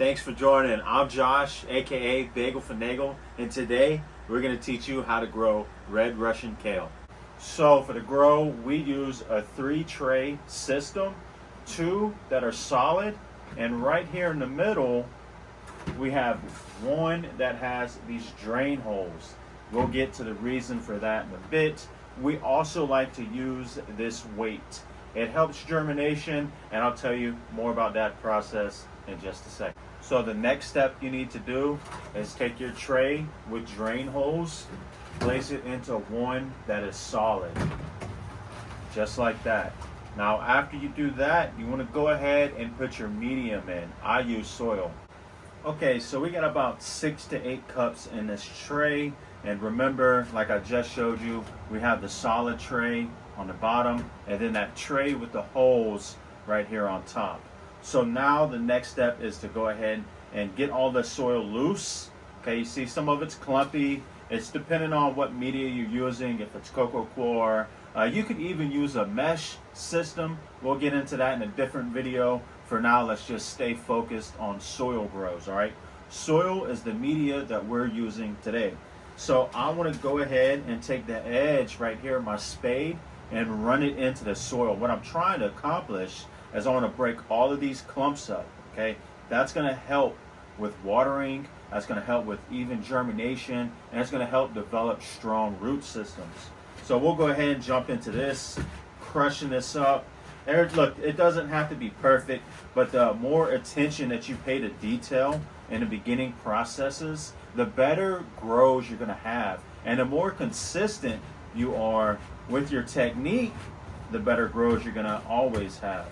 Thanks for joining. I'm Josh, aka Bagel Finagle, and today we're going to teach you how to grow Red Russian Kale. So for the grow, we use a 3-tray system, 2 that are solid, and right here in the middle, we have 1 that has these drain holes. We'll get to the reason for that in a bit. We also like to use this weight. It helps germination, and I'll tell you more about that process in just a second. So the next step you need to do is take your tray with drain holes, place it into one that is solid, just like that. Now after you do that, you want to go ahead and put your medium in. I use soil. Okay, so we got about 6 to 8 cups in this tray, and remember, like I just showed you, we have the solid tray on the bottom and then that tray with the holes right here on top. So now the next step is to go ahead and get all the soil loose. Okay, you see some of it's clumpy. It's depending on what media you're using. If it's coco coir, you could even use a mesh system. We'll get into that in a different video. For now, let's just stay focused on soil grows. All right, soil is the media that we're using today. So I want to go ahead and take the edge right here of my spade and run it into the soil. What I'm trying to accomplish is I want to break all of these clumps up. Okay, that's going to help with watering. That's going to help with even germination, and it's going to help develop strong root systems. So we'll go ahead and jump into this, crushing this up. Look, it doesn't have to be perfect, but the more attention that you pay to detail in the beginning processes, the better grows you're going to have. And the more consistent you are with your technique, the better grows you're going to always have.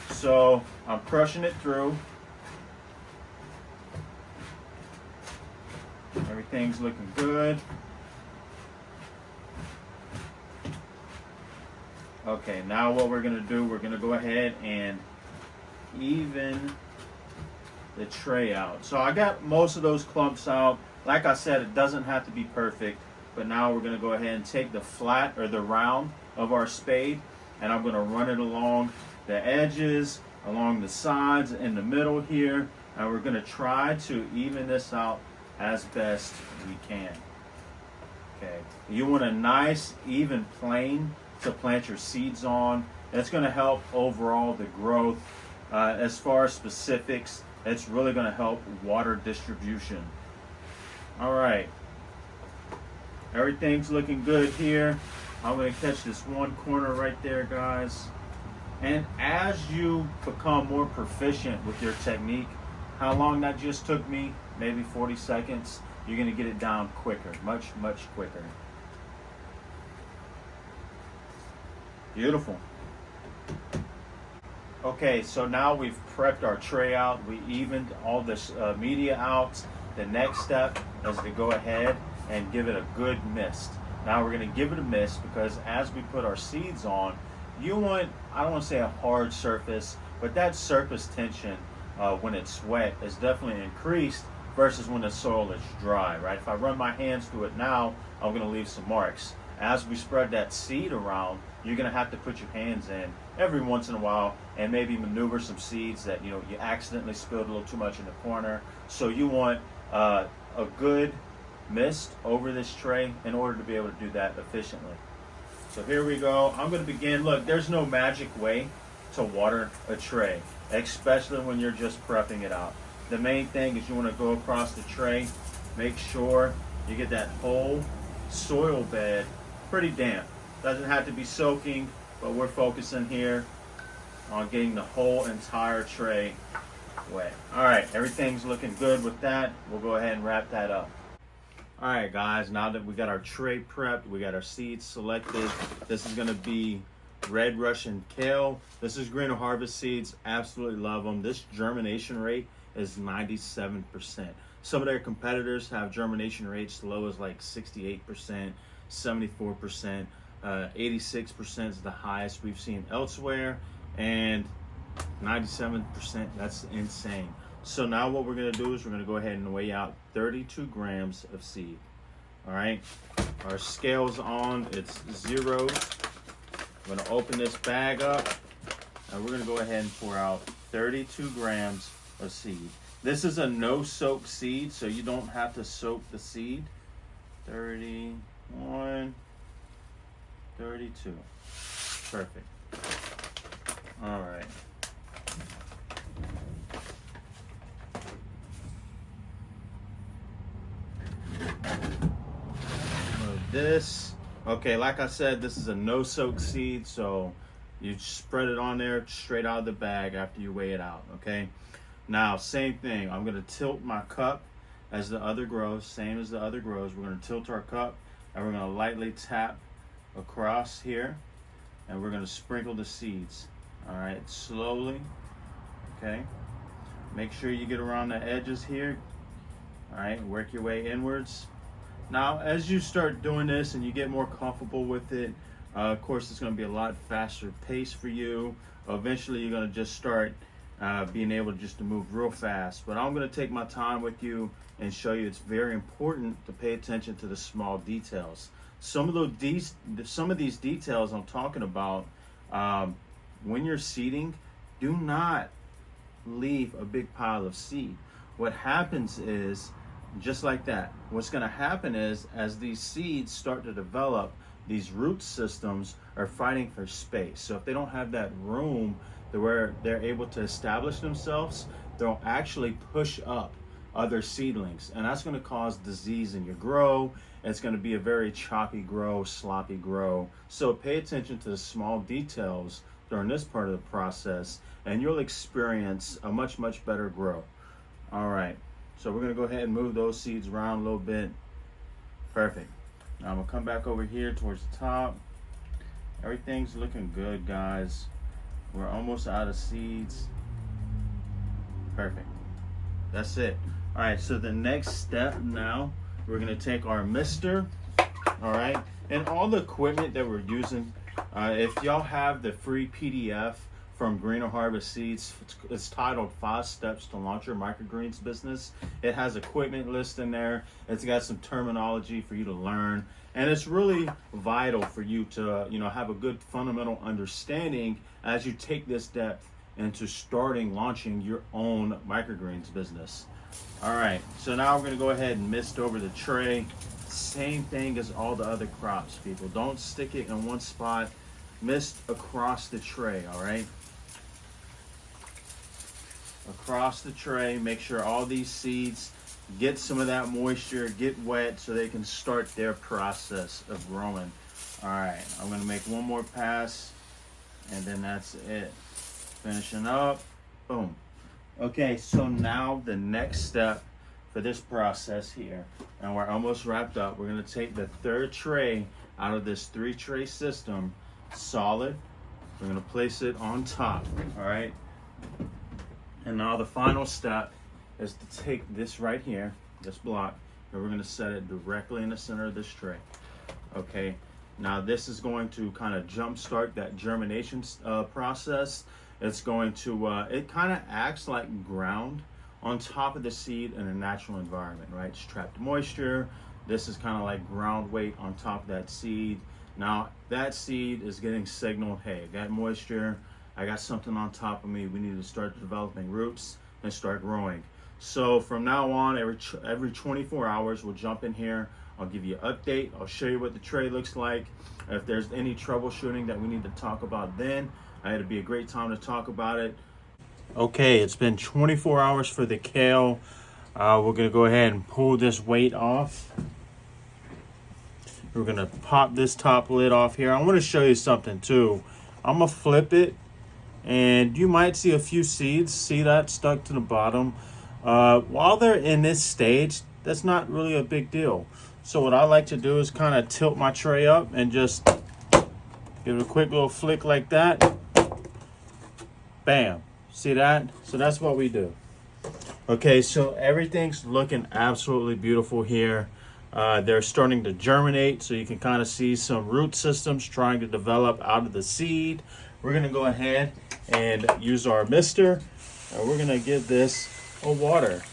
So I'm crushing it through. Everything's looking good. Okay, now what we're going to do, we're going to go ahead and even the tray out. So I got most of those clumps out. Like I said, it doesn't have to be perfect, but now we're going to go ahead and take the flat or the round of our spade, and I'm going to run it along the edges, along the sides, in the middle here, and we're going to try to even this out as best we can. Okay, you want a nice even plane to plant your seeds on. That's going to help overall the growth. As far as specifics, it's really going to help water distribution. All right, everything's looking good here. I'm going to catch this one corner right there, guys. And as you become more proficient with your technique, how long that just took me, maybe 40 seconds, you're going to get it down quicker, much quicker. Beautiful. Okay, so now we've prepped our tray out. We evened all this media out. The next step is to go ahead and give it a good mist. Now we're going to give it a mist because as we put our seeds on, you want, I don't want to say a hard surface, but that surface tension when it's wet is definitely increased versus when the soil is dry, right? If I run my hands through it now, I'm going to leave some marks. As we spread that seed around, you're going to have to put your hands in every once in a while and maybe maneuver some seeds that you accidentally spilled a little too much in the corner. So you want a good mist over this tray in order to be able to do that efficiently. So here we go. I'm going to begin. Look, there's no magic way to water a tray, especially when you're just prepping it out. The main thing is you want to go across the tray, make sure you get that whole soil bed pretty damp. Doesn't have to be soaking, but we're focusing here on getting the whole entire tray wet. All right, everything's looking good with that. We'll go ahead and wrap that up. All right, guys, now that we got our tray prepped, we got our seeds selected. This is gonna be Red Russian Kale. This is Green Harvest seeds. Absolutely love them. This germination rate is 97%. Some of their competitors have germination rates as low as like 68%, 74%. 86% is the highest we've seen elsewhere, and 97%, that's insane. So now what we're going to do is we're going to go ahead and weigh out 32 grams of seed. All right, our scale's on, it's 0. I'm going to open this bag up, and we're going to go ahead and pour out 32 grams of seed. This is a no-soak seed, so you don't have to soak the seed. 31, 32. Perfect. All right. Move this. Okay, like I said, this is a no-soak seed, so you spread it on there straight out of the bag after you weigh it out, okay? Now, same thing. I'm going to tilt my cup as the other grows, same as the other grows. We're going to tilt our cup, and we're going to lightly tap across here, and we're going to sprinkle the seeds. All right, slowly, okay? Make sure you get around the edges here. All right, work your way inwards. Now, as you start doing this and you get more comfortable with it, of course, it's going to be a lot faster pace for you. Eventually, you're going to just start being able to move real fast. But I'm going to take my time with you and show you it's very important to pay attention to the small details. Some of these details I'm talking about, when you're seeding, do not leave a big pile of seed. What happens is, just like that, what's going to happen is, as these seeds start to develop, these root systems are fighting for space. So if they don't have that room to where they're able to establish themselves, they'll actually push up other seedlings, and that's going to cause disease in your grow. It's going to be a very choppy grow, sloppy grow. So pay attention to the small details during this part of the process, and you'll experience a much better grow. All right, so we're going to go ahead and move those seeds around a little bit. Perfect. Now I'm going to come back over here towards the top. Everything's looking good, guys. We're almost out of seeds. Perfect. That's it. All right, so the next step now, we're going to take our mister, all right, and all the equipment that we're using. If y'all have the free PDF from Greener Harvest Seeds, it's titled 5 Steps to Launch Your Microgreens Business. It has equipment list in there. It's got some terminology for you to learn, and it's really vital for you to have a good fundamental understanding as you take this step into launching your own microgreens business. All right, so now we're going to go ahead and mist over the tray. Same thing as all the other crops, people. Don't stick it in one spot. Mist across the tray, all right? Across the tray, make sure all these seeds get some of that moisture, get wet, so they can start their process of growing. All right, I'm going to make one more pass, and then that's it. Finishing up, boom. Okay, so now the next step for this process here, and we're almost wrapped up. We're going to take the third tray out of this 3-tray system, solid. We're going to place it on top, all right? And now the final step is to take this right here, this block, and we're going to set it directly in the center of this tray. Okay, now this is going to kind of jumpstart that germination process. It's going to, it kind of acts like ground on top of the seed in a natural environment, right? It's trapped moisture. This is kind of like ground weight on top of that seed. Now that seed is getting signaled, hey, I got moisture, I got something on top of me. We need to start developing roots and start growing. So from now on, every 24 hours, we'll jump in here. I'll give you an update. I'll show you what the tray looks like. If there's any troubleshooting that we need to talk about, then it'd be a great time to talk about it. Okay, it's been 24 hours for the kale. We're gonna go ahead and pull this weight off. We're gonna pop this top lid off here. I want to show you something too. I'm gonna flip it, and you might see a few seeds. See that stuck to the bottom? While they're in this stage, that's not really a big deal. So what I like to do is kind of tilt my tray up and just give it a quick little flick like that. Bam. See that? So that's what we do. Okay, so everything's looking absolutely beautiful here. They're starting to germinate, so you can kind of see some root systems trying to develop out of the seed. We're going to go ahead and use our mister, and we're going to give this a water.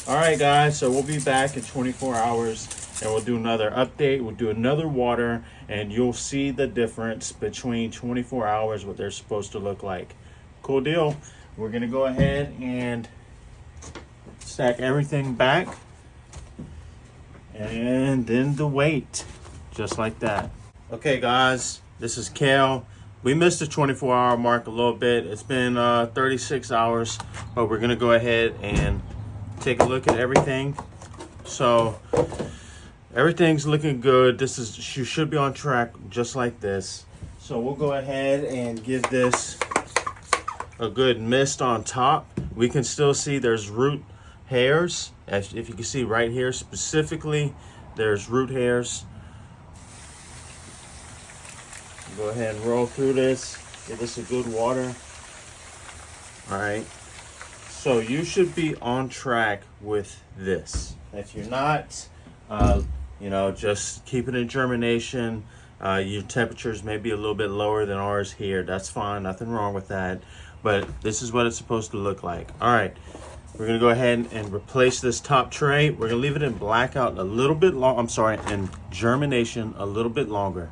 All right, guys, so we'll be back in 24 hours, and we'll do another update. We'll do another water, and you'll see the difference between 24 hours, what they're supposed to look like. Cool deal. We're gonna go ahead and stack everything back, and then the weight, just like that. Okay guys, this is kale. We missed the 24-hour mark a little bit. It's been 36 hours, but we're gonna go ahead and take a look at everything. So everything's looking good. You should be on track just like this. So we'll go ahead and give this a good mist on top. We can still see there's root hairs. If you can see right here specifically, there's root hairs. Go ahead and roll through this. Give this a good water. All right. So you should be on track with this. If you're not, just keep it in germination. Your temperatures may be a little bit lower than ours here. That's fine. Nothing wrong with that. But this is what it's supposed to look like. All right. We're going to go ahead and replace this top tray. We're going to leave it in blackout a little bit long. In germination a little bit longer.